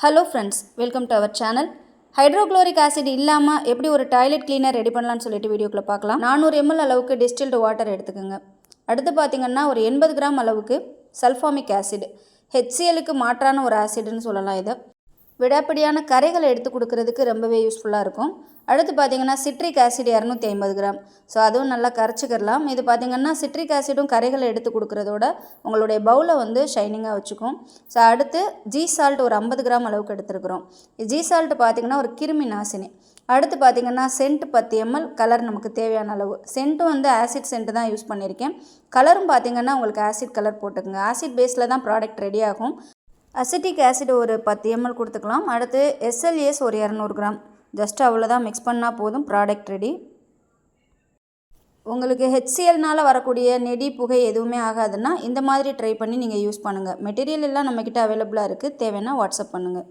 Hello friends, welcome to our channel. Hydrochloric acid இல்லாமல் எப்படி ஒரு டாய்லெட் கிளீனர் ரெடி பண்ணலான்னு சொல்லிட்டு வீடியோக்குள்ளே பார்க்கலாம். 400 ml அளவுக்கு டிஸ்டில்டு வாட்டர் எடுத்துக்கோங்க. அடுத்து பார்த்திங்கன்னா ஒரு 80 கிராம் அளவுக்கு சல்ஃபாமிக் ஆசிட், HClக்கு மாற்றான ஒரு ஆசிட்னு சொல்லலாம். இதை விடாப்பிடியான கரைகளை எடுத்து கொடுக்கறதுக்கு ரொம்பவே யூஸ்ஃபுல்லாக இருக்கும். அடுத்து பார்த்திங்கன்னா சிட்ரிக் ஆசிட் 250 கிராம். ஸோ அதுவும் நல்லா கரைச்சிக்கிடலாம். இது பார்த்திங்கன்னா சிட்ரிக் ஆசிடும் கரைகளை எடுத்து கொடுக்குறதோட உங்களுடைய பவுலை வந்து ஷைனிங்காக வச்சுக்கும். ஸோ அடுத்து ஜீ சால்ட் ஒரு 50 கிராம் அளவுக்கு எடுத்துருக்குறோம். ஜீ சால்ட் பார்த்திங்கன்னா ஒரு கிருமி நாசினி. அடுத்து பார்த்திங்கன்னா சென்ட் 10 ml, கலர் நமக்கு தேவையான அளவு. சென்ட்டும் வந்து ஆசிட் சென்ட் தான் யூஸ் பண்ணியிருக்கேன். கலரும் பார்த்திங்கன்னா உங்களுக்கு ஆசிட் கலர் போட்டுக்குங்க. ஆசிட் பேஸில் தான் ப்ராடக்ட் ரெடி ஆகும். அசிட்டிக் ஆசிட் ஒரு 10 ml கொடுத்துக்கலாம். அடுத்து SLS ஒரு 200 கிராம். ஜஸ்ட் அவ்வளோதான், மிக்ஸ் பண்ணால் போதும், ப்ராடக்ட் ரெடி. உங்களுக்கு HClனால் வரக்கூடிய நெடி புகை எதுவுமே ஆகாதுன்னா இந்த மாதிரி ட்ரை பண்ணி நீங்கள் யூஸ் பண்ணுங்கள். மெட்டீரியல் எல்லாம் நம்மக்கிட்ட அவைலபிளாக இருக்குது. தேவைன்னா வாட்ஸ்அப் பண்ணுங்கள்.